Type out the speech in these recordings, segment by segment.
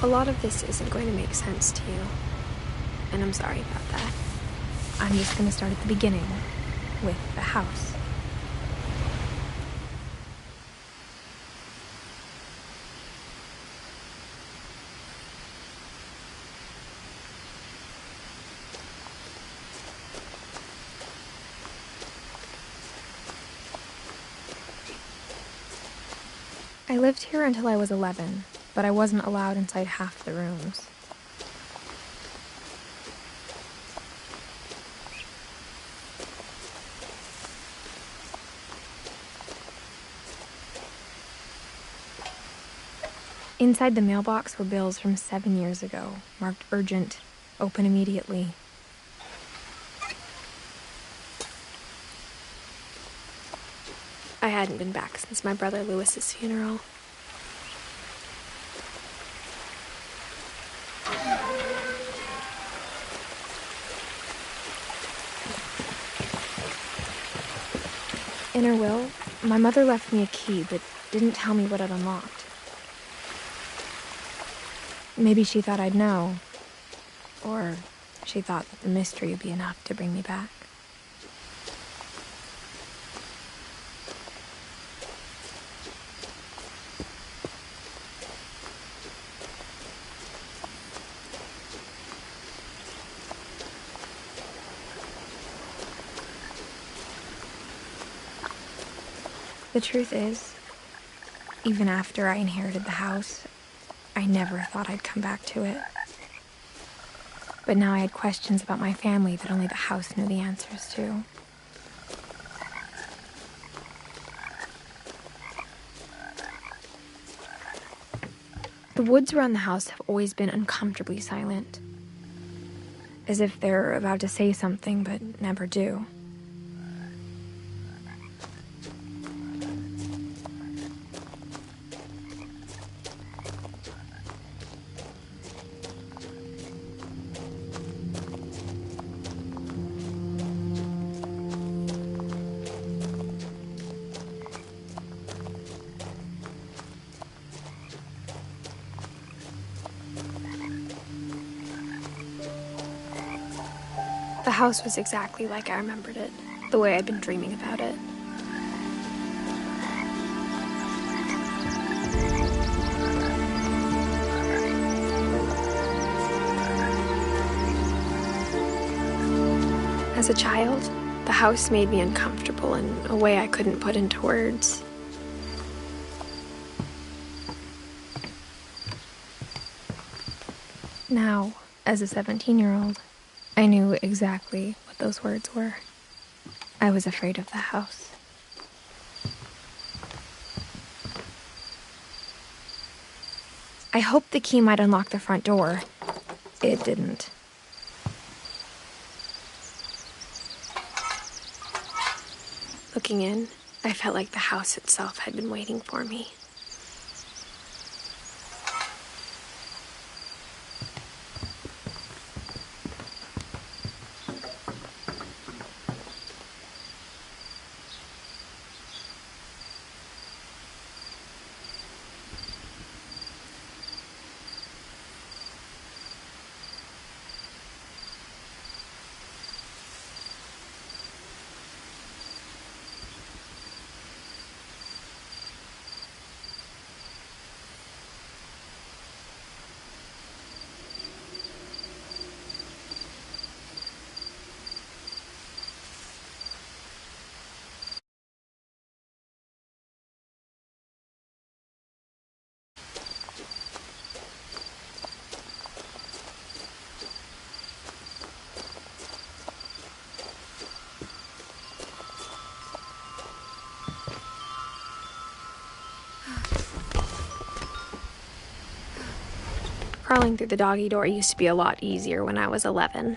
A lot of this isn't going to make sense to you, and I'm sorry about that. I'm just going to start at the beginning, with the house. I lived here until I was 11, but I wasn't allowed inside half the rooms. Inside the mailbox were bills from 7 years ago, marked urgent, open immediately. I hadn't been back since my brother Lewis's funeral. In her will, my mother left me a key but didn't tell me what it unlocked. Maybe she thought I'd know, or she thought that the mystery would be enough to bring me back. The truth is, even after I inherited the house, I never thought I'd come back to it. But now I had questions about my family that only the house knew the answers to. The woods around the house have always been uncomfortably silent, as if they're about to say something but never do. The house was exactly like I remembered it, the way I'd been dreaming about it. As a child, the house made me uncomfortable in a way I couldn't put into words. Now, as a 17-year-old, I knew exactly what those words were. I was afraid of the house. I hoped the key might unlock the front door. It didn't. Looking in, I felt like the house itself had been waiting for me. Crawling through the doggy door used to be a lot easier when I was 11.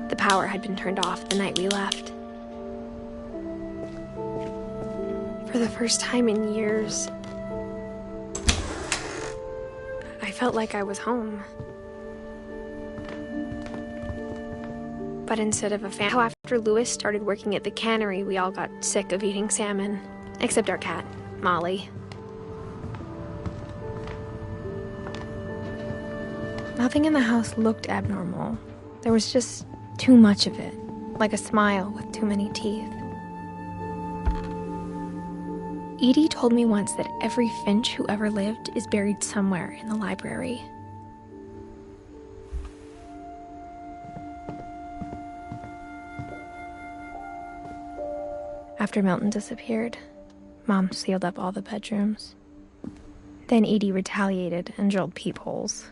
The power had been turned off the night we left. For the first time in years, I felt like I was home. But instead of a family, how after Louis started working at the cannery, we all got sick of eating salmon. Except our cat, Molly. Nothing in the house looked abnormal. There was just too much of it, like a smile with too many teeth. Edie told me once that every Finch who ever lived is buried somewhere in the library. After Milton disappeared, Mom sealed up all the bedrooms. Then Edie retaliated and drilled peepholes.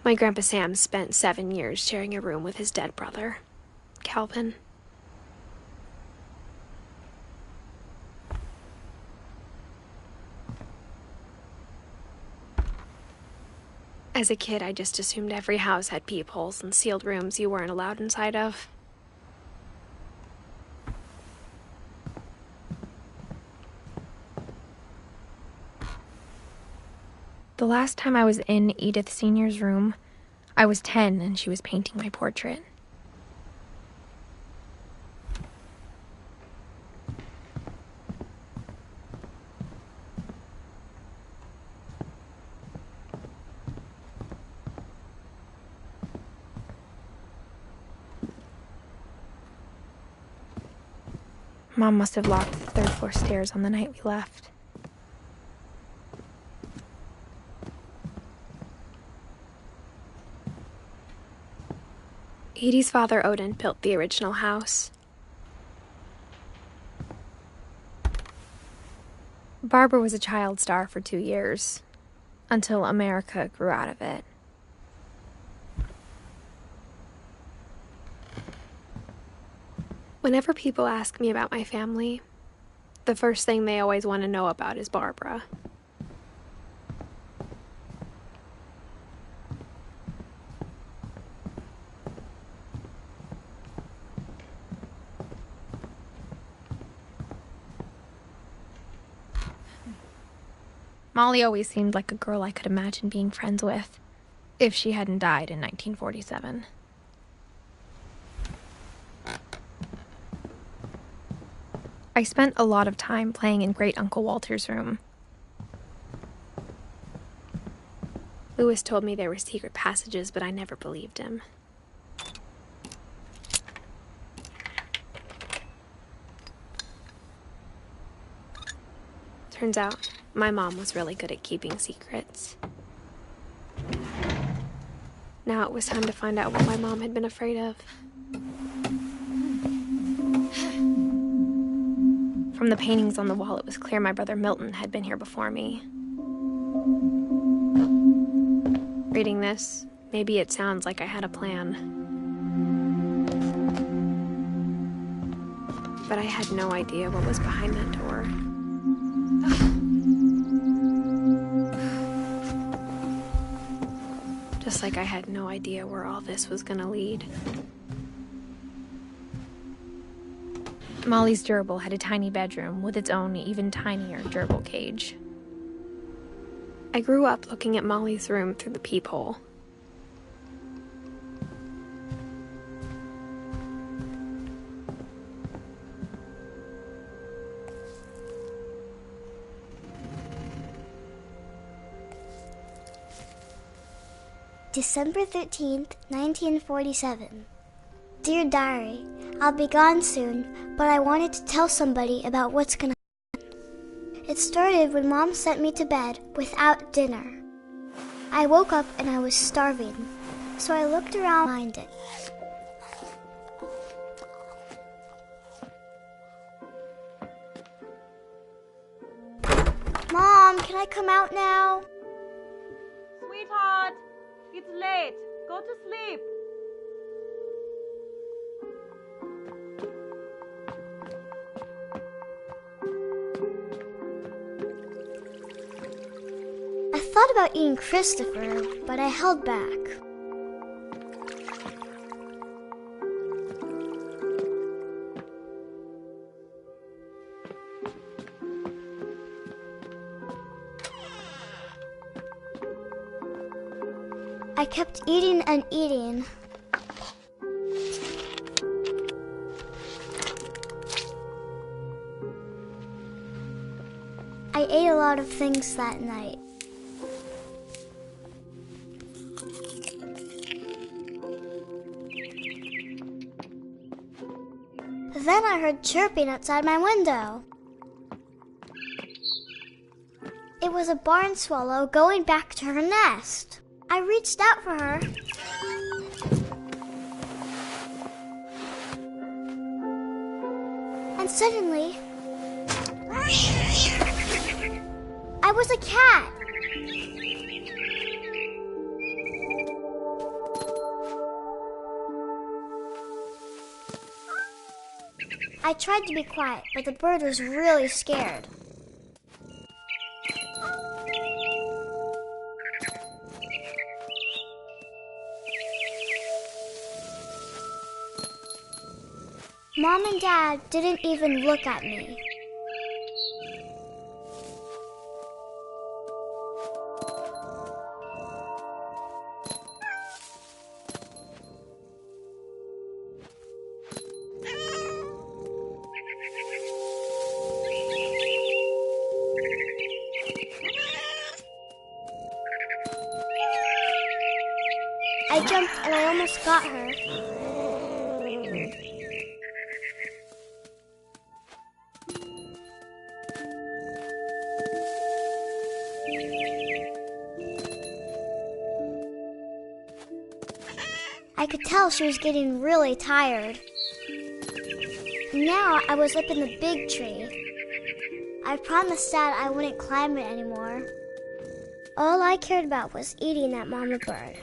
My Grandpa Sam spent 7 years sharing a room with his dead brother, Calvin. As a kid, I just assumed every house had peepholes and sealed rooms you weren't allowed inside of. The last time I was in Edith Sr.'s room, I was 10 and she was painting my portrait. Mom must have locked the third floor stairs on the night we left. Edie's father, Odin, built the original house. Barbara was a child star for 2 years, until America grew out of it. Whenever people ask me about my family, the first thing they always want to know about is Barbara. Molly always seemed like a girl I could imagine being friends with, if she hadn't died in 1947. I spent a lot of time playing in Great Uncle Walter's room. Louis told me there were secret passages, but I never believed him. Turns out, my mom was really good at keeping secrets. Now it was time to find out what my mom had been afraid of. From the paintings on the wall, it was clear my brother Milton had been here before me. Reading this, maybe it sounds like I had a plan. But I had no idea what was behind that door. Just like I had no idea where all this was gonna lead. Molly's gerbil had a tiny bedroom with its own even tinier gerbil cage. I grew up looking at Molly's room through the peephole. December 13th, 1947. Dear Diary, I'll be gone soon, but I wanted to tell somebody about what's gonna happen. It started when Mom sent me to bed without dinner. I woke up and I was starving, so I looked around to find it. Mom, can I come out now? Sweetheart, it's late. Go to sleep. I thought about eating Christopher, but I held back. I kept eating and eating. I ate a lot of things that night. Then I heard chirping outside my window. It was a barn swallow going back to her nest. I reached out for her. And suddenly, I was a cat. I tried to be quiet, but the bird was really scared. Mom and Dad didn't even look at me. I jumped and I almost got her. I could tell she was getting really tired. Now I was up in the big tree. I promised Dad I wouldn't climb it anymore. All I cared about was eating that mama bird.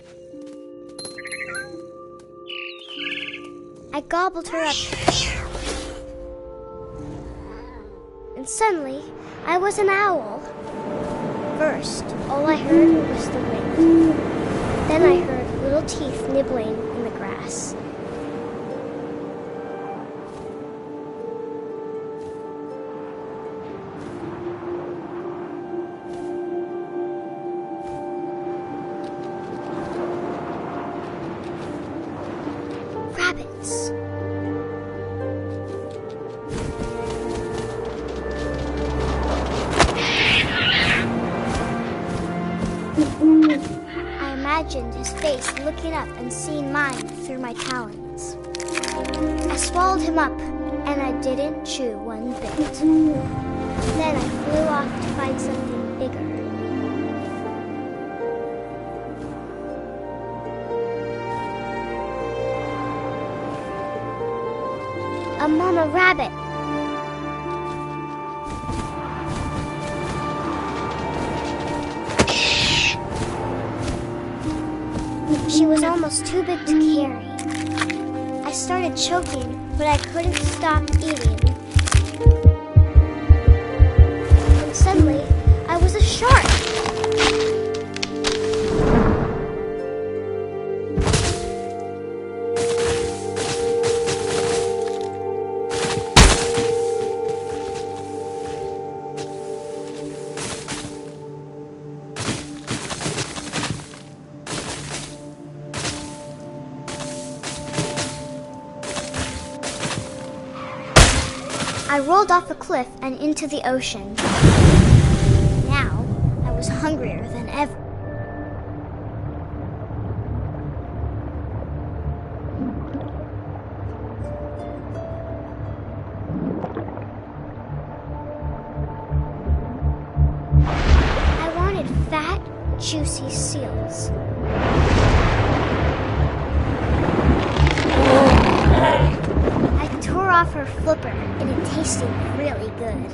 I gobbled her up. And suddenly, I was an owl. First, all I heard was the wind. Then I heard little teeth nibbling in the grass. Rabbits. I imagined his face looking up and seeing mine through my talons. I swallowed him up, and I didn't chew one bit. Then I flew off to find something bigger. A mama rabbit. She was almost too big to carry. I started choking, but I couldn't stop eating. And suddenly, I was a shark. I rolled off a cliff and into the ocean. Now, I was hungrier than ever. I wanted fat, juicy seals. I tore off her flipper, and it tasted really good.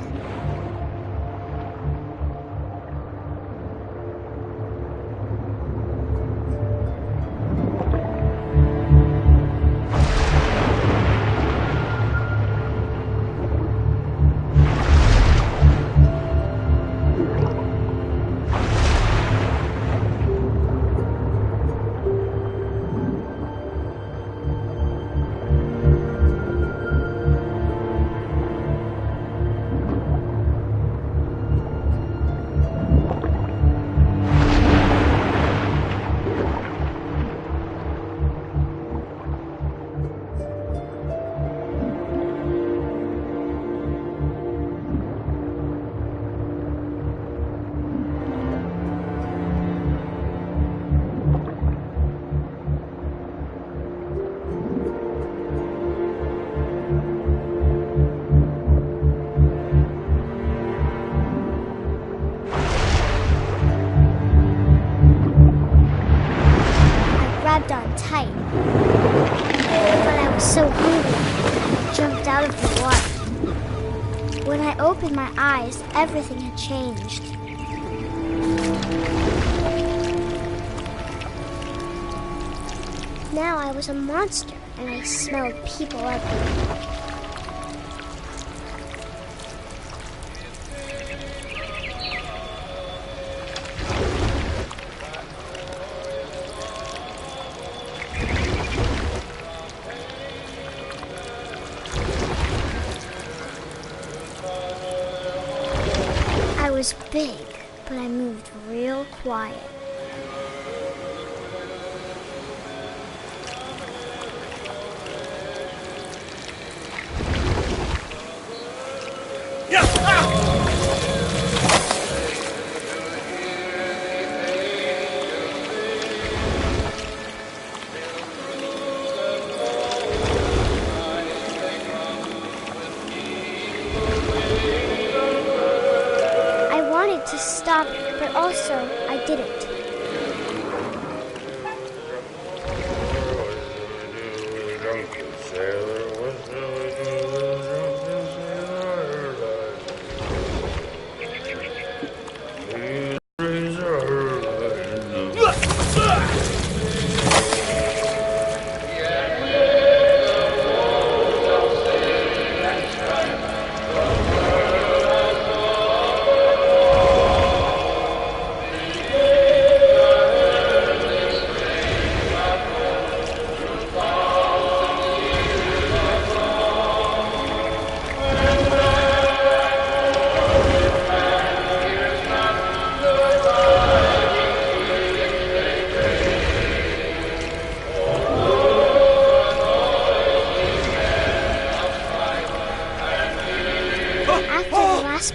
opened my eyes, everything had changed. Now I was a monster, and I smelled people everywhere. I was big, but I moved real quiet. To stop, but also I didn't.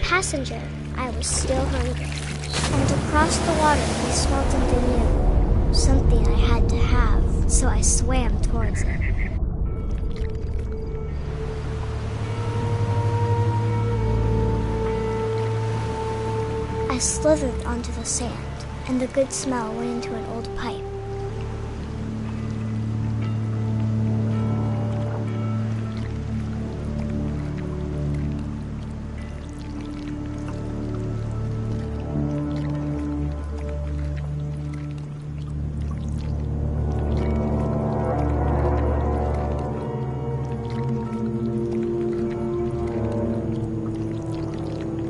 Passenger, I was still hungry. And across the water, I smelled something new. Something I had to have, so I swam towards it. I slithered onto the sand, and the good smell went into an old pipe.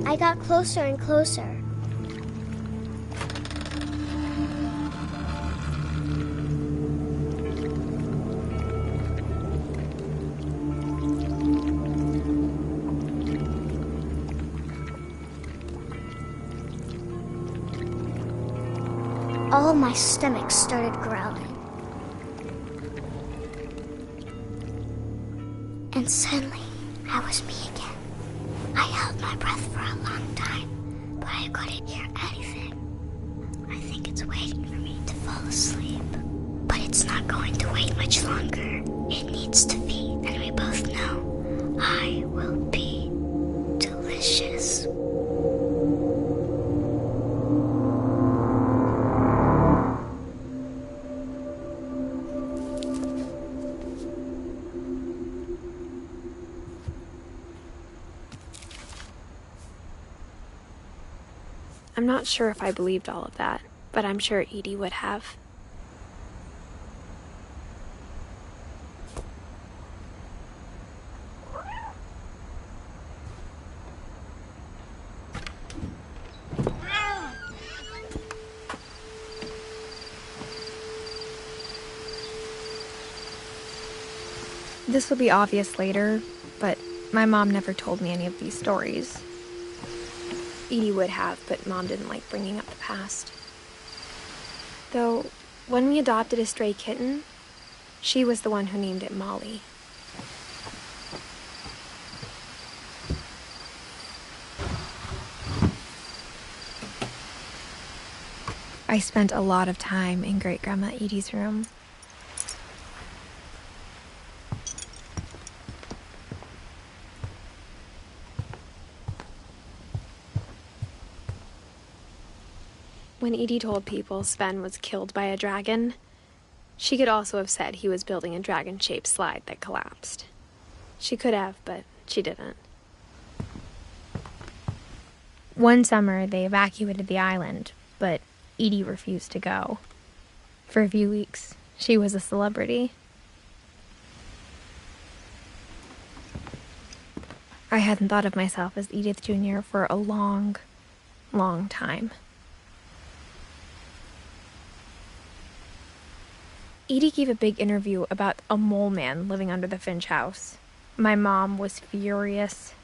I got closer and closer. All my stomach started growling. And suddenly, I was me again. I held my breath for a long time, but I couldn't hear anything. I think it's waiting for me to fall asleep. But it's not going to wait much longer. It needs to be, and we both know I will be delicious. I'm not sure if I believed all of that, but I'm sure Edie would have. This will be obvious later, but my mom never told me any of these stories. Edie would have, but Mom didn't like bringing up the past. Though, when we adopted a stray kitten, she was the one who named it Molly. I spent a lot of time in Great-Grandma Edie's room. When Edie told people Sven was killed by a dragon, she could also have said he was building a dragon-shaped slide that collapsed. She could have, but she didn't. One summer, they evacuated the island, but Edie refused to go. For a few weeks, she was a celebrity. I hadn't thought of myself as Edith Jr. for a long, long time. Edie gave a big interview about a mole man living under the Finch house. My mom was furious.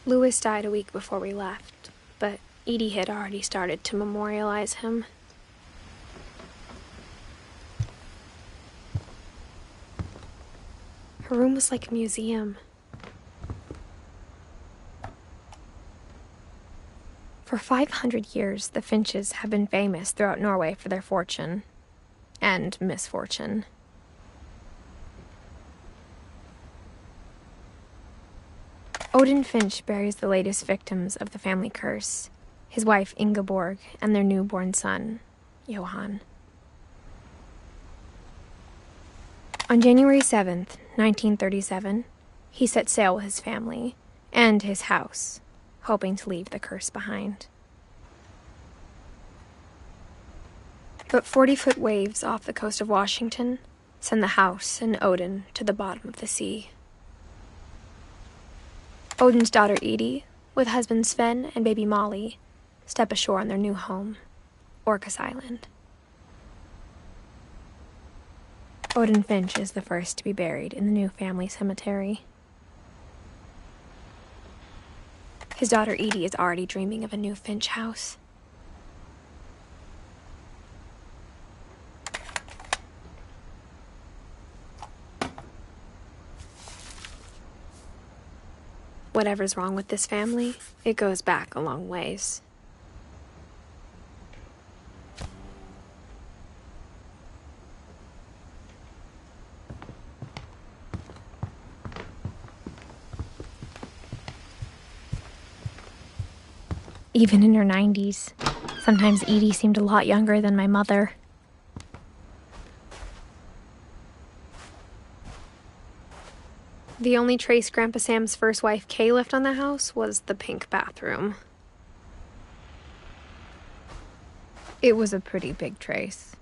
Louis died a week before we left, but Edie had already started to memorialize him. Her room was like a museum. For 500 years, the Finches have been famous throughout Norway for their fortune and misfortune. Odin Finch buries the latest victims of the family curse, his wife Ingeborg and their newborn son, Johan. On January 7th, 1937, he set sail with his family and his house, hoping to leave the curse behind. But 40-foot waves off the coast of Washington send the house and Odin to the bottom of the sea. Odin's daughter Edie, with husband Sven and baby Molly, step ashore on their new home, Orcas Island. Odin Finch is the first to be buried in the new family cemetery. His daughter Edie is already dreaming of a new Finch house. Whatever's wrong with this family, it goes back a long ways. Even in her 90s, sometimes Edie seemed a lot younger than my mother. The only trace Grandpa Sam's first wife, Kay, left on the house was the pink bathroom. It was a pretty big trace.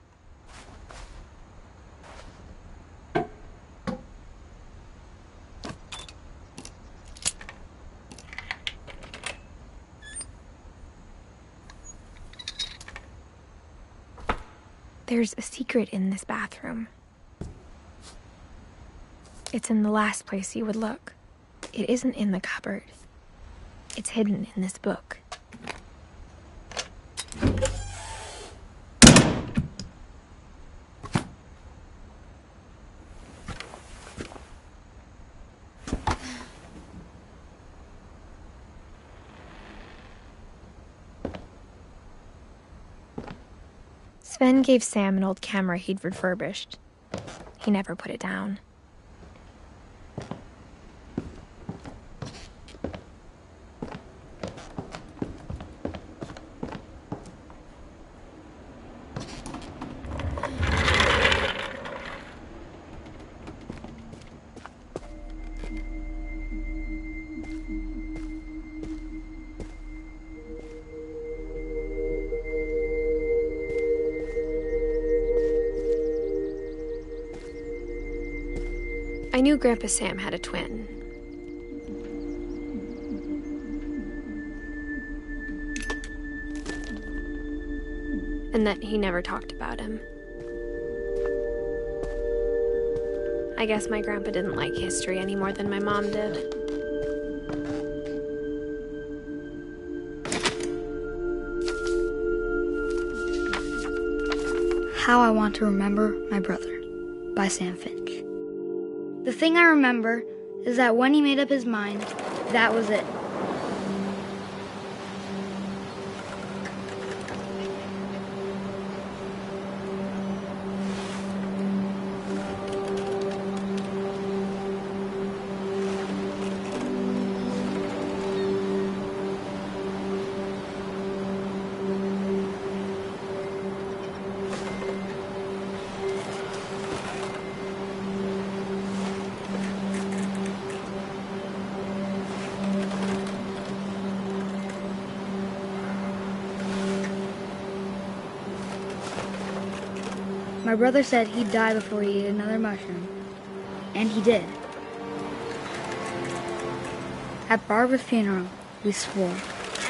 There's a secret in this bathroom. It's in the last place you would look. It isn't in the cupboard. It's hidden in this book. Sven gave Sam an old camera he'd refurbished. He never put it down. I knew Grandpa Sam had a twin. And that he never talked about him. I guess my grandpa didn't like history any more than my mom did. How I Want to Remember My Brother by Sam Finch. The thing I remember is that when he made up his mind, that was it. my brother said he'd die before he ate another mushroom. And he did. At Barbara's funeral, we swore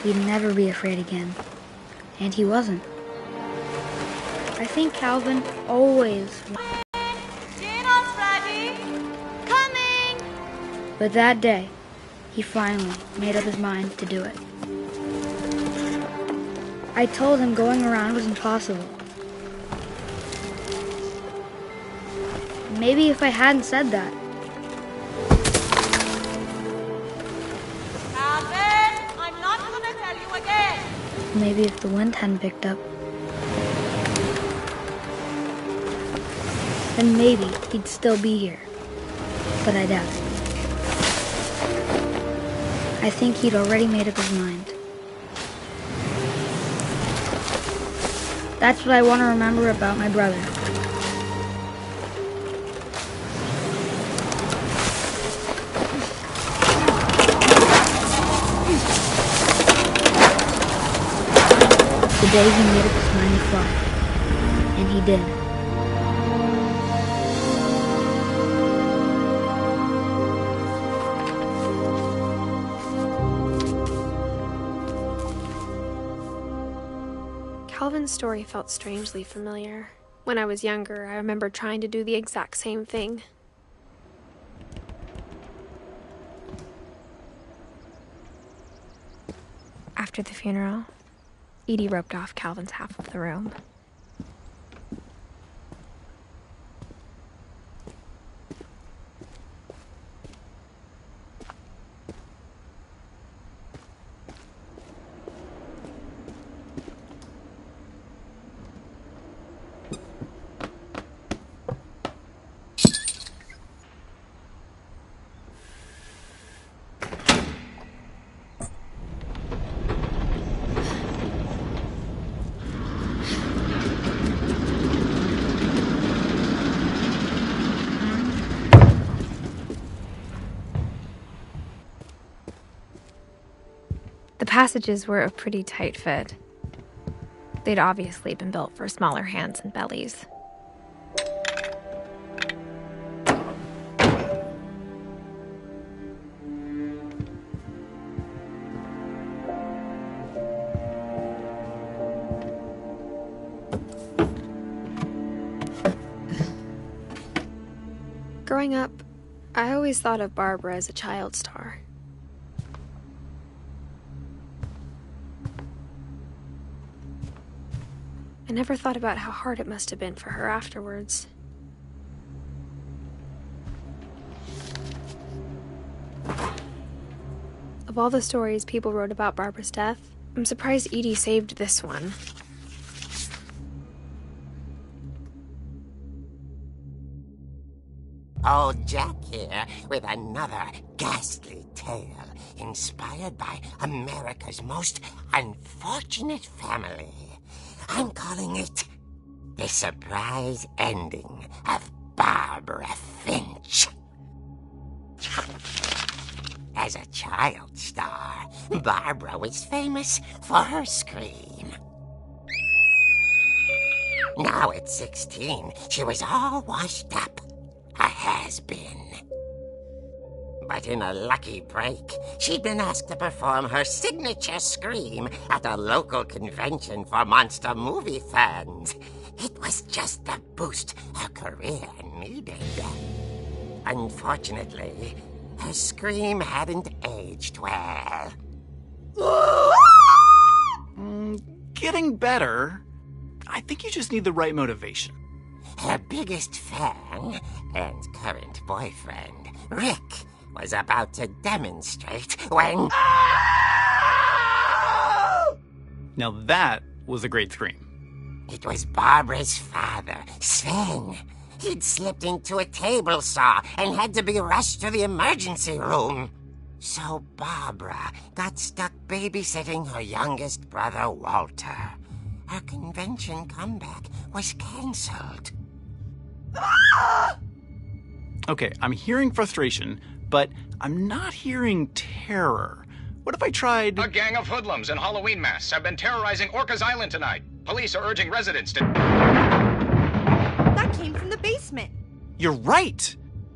he'd never be afraid again. And he wasn't. I think Calvin always... Gino's ready. Coming! But that day, he finally made up his mind to do it. I told him going around was impossible. Maybe if I hadn't said that. Calvin, I'm not gonna tell you again. Maybe if the wind hadn't picked up. Then maybe he'd still be here. But I doubt it. I think he'd already made up his mind. That's what I want to remember about my brother. The day he made up his mind to fly. And he did. Calvin's story felt strangely familiar. When I was younger, I remember trying to do the exact same thing. After the funeral, Edie roped off Calvin's half of the room. The passages were a pretty tight fit. They'd obviously been built for smaller hands and bellies. Growing up, I always thought of Barbara as a child star. I never thought about how hard it must have been for her afterwards. Of all the stories people wrote about Barbara's death, I'm surprised Edie saved this one. Old Jack here with another ghastly tale inspired by America's most unfortunate family. I'm calling it The Surprise Ending of Barbara Finch. As a child star, Barbara was famous for her scream. Now at 16, she was all washed up. A has-been. But in a lucky break, she'd been asked to perform her signature scream at a local convention for monster movie fans. It was just the boost her career needed. Unfortunately, her scream hadn't aged well. Getting better. I think you just need the right motivation. Her biggest fan and current boyfriend, Rick, was about to demonstrate when... Now that was a great scream. It was Barbara's father, Sven. He'd slipped into a table saw and had to be rushed to the emergency room. So Barbara got stuck babysitting her youngest brother, Walter. Her convention comeback was cancelled. Okay, I'm hearing frustration, but I'm not hearing terror. What if I tried... A gang of hoodlums in Halloween masks have been terrorizing Orcas Island tonight. Police are urging residents to... You're right!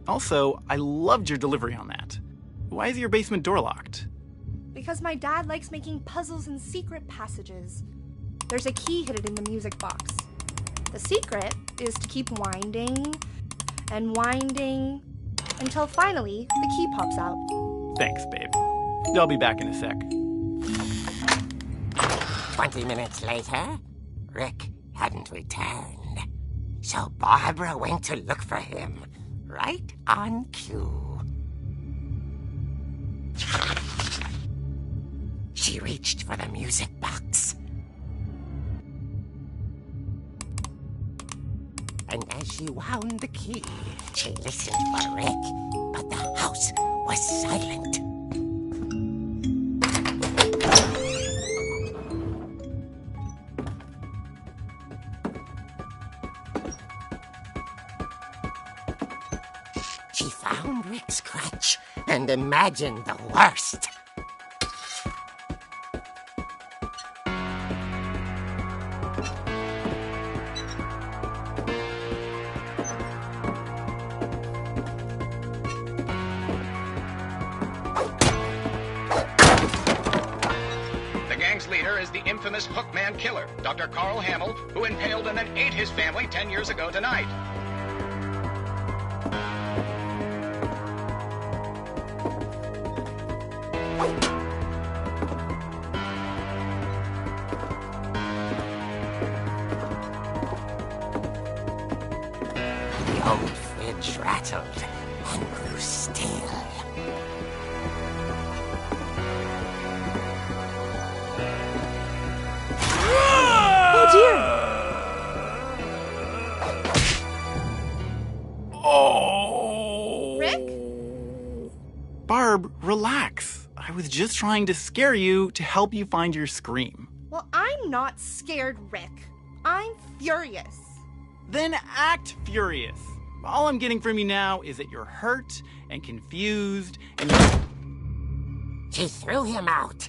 Also, I loved your delivery on that. Why is your basement door locked? Because my dad likes making puzzles and secret passages. There's a key hidden in the music box. The secret is to keep winding and winding until finally the key pops out. Thanks, babe. I'll be back in a sec. 20 minutes later, Rick hadn't returned. So Barbara went to look for him, right on cue. She reached for the music box. And as she wound the key, she listened for Rick, but the house was silent. She found Rick's crutch and imagined the worst. The gang's leader is the infamous Hookman killer, Dr. Carl Hamill, who impaled and then ate his family 10 years ago tonight. The old fridge rattled and grew still. Oh dear! Oh! Rick? Barb, relax. I was just trying to scare you to help you find your scream. Well, I'm not scared, Rick. I'm furious. Then act furious. All I'm getting from you now is that you're hurt and confused and She threw him out,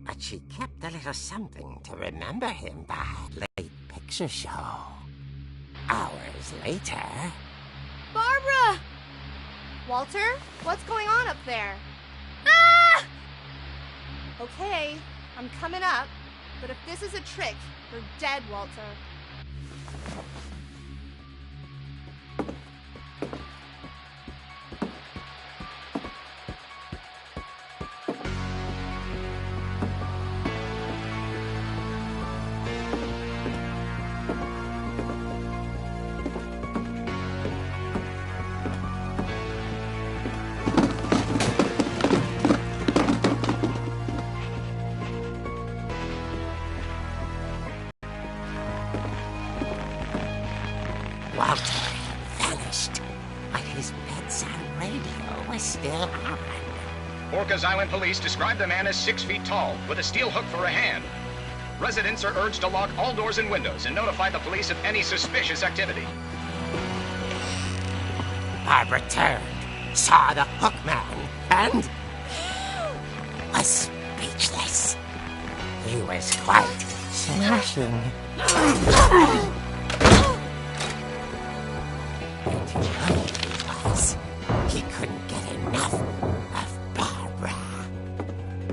but she kept a little something to remember him by. Late picture show. Hours later. Barbara! Walter, what's going on up there? Ah! Okay, I'm coming up, but if this is a trick, you're dead, Walter. Walter vanished, but his bedside radio was still on. Orcas Island police describe the man as 6 feet tall, with a steel hook for a hand. Residents are urged to lock all doors and windows and notify the police of any suspicious activity. Barbara turned, saw the hook man, and was speechless. He was quite smashing. He couldn't get enough of Barbara.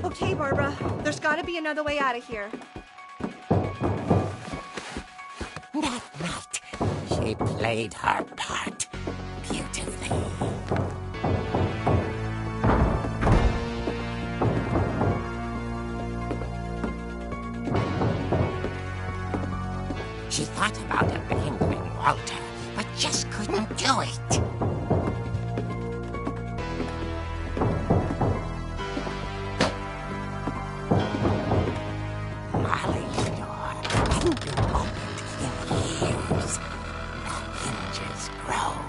Okay, Barbara, there's gotta be another way out of here. That night, she played her part beautifully. She thought about abandoning Walter, but just couldn't do it. Molly's door hadn't been opened in years. The hinges groaned.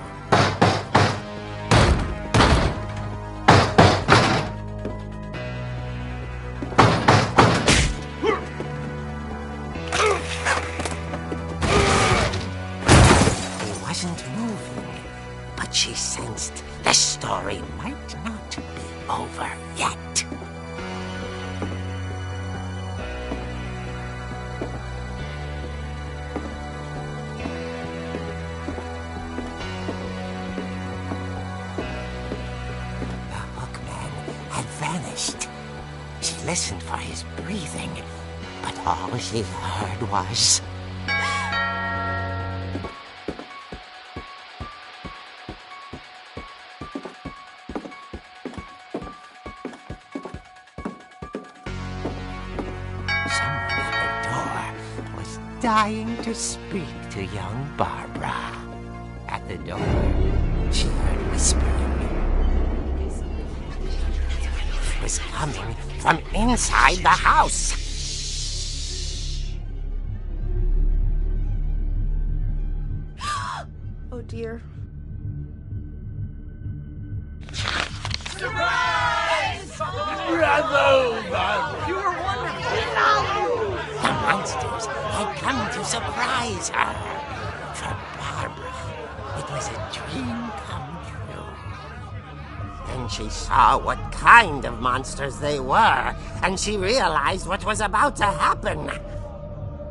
He wasn't moving, but she sensed the story might not be over yet. vanished. She listened for his breathing, but all she heard was... Someone at the door was dying to speak to young Barbara. At the door, she heard whispering. It was coming from inside the house. Oh dear. The monsters had come to surprise her. For Barbara, it was a dream come true. Then she saw what kind of monsters they were, and she realized what was about to happen.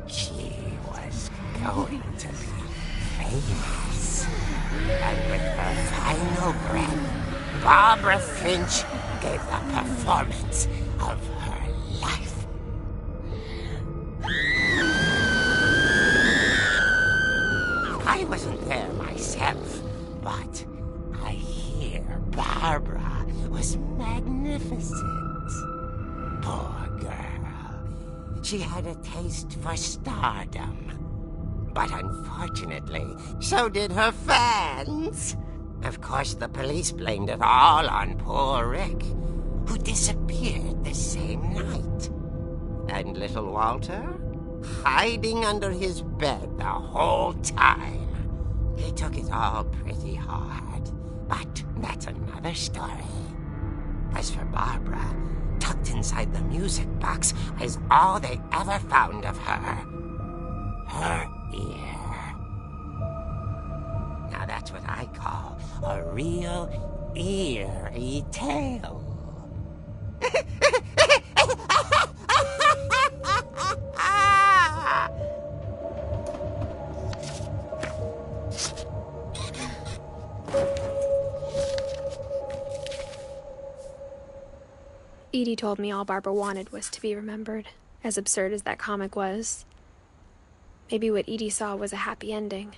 She was going to be famous. And with her final breath, Barbara Finch gave the performance of her life. I wasn't there myself, but I hear Barbara was magnificent. Poor girl. She had a taste for stardom. But unfortunately, so did her fans. Of course, the police blamed it all on poor Rick, who disappeared the same night. And little Walter? Hiding under his bed the whole time. He took it all pretty hard, but that's another story. As for Barbara, tucked inside the music box is all they ever found of her. Her ear. Now that's what I call a real eerie tale. Edie told me all Barbara wanted was to be remembered, as absurd as that comic was. Maybe what Edie saw was a happy ending.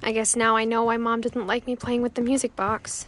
I guess now I know why Mom didn't like me playing with the music box.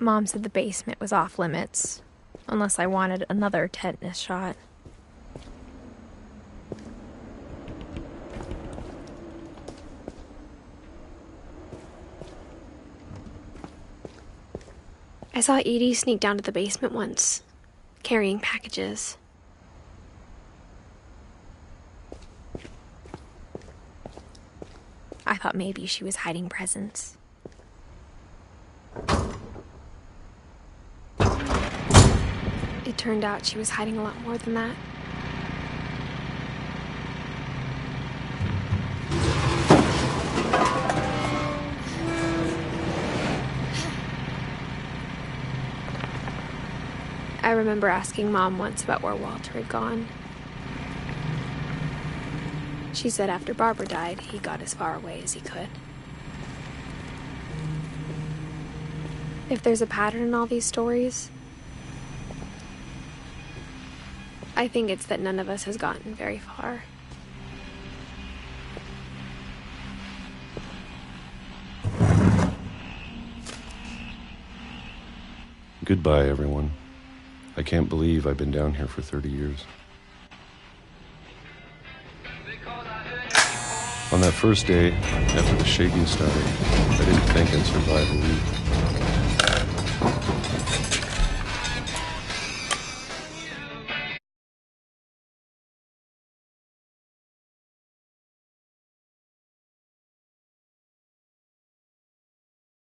Mom said the basement was off limits, unless I wanted another tetanus shot. I saw Edie sneak down to the basement once, carrying packages. I thought maybe she was hiding presents. It turned out she was hiding a lot more than that. I remember asking Mom once about where Walter had gone. She said after Barbara died, he got as far away as he could. If there's a pattern in all these stories, I think it's that none of us has gotten very far. Goodbye, everyone. I can't believe I've been down here for 30 years. On that first day, after the shaking started, I didn't think I'd survive a week.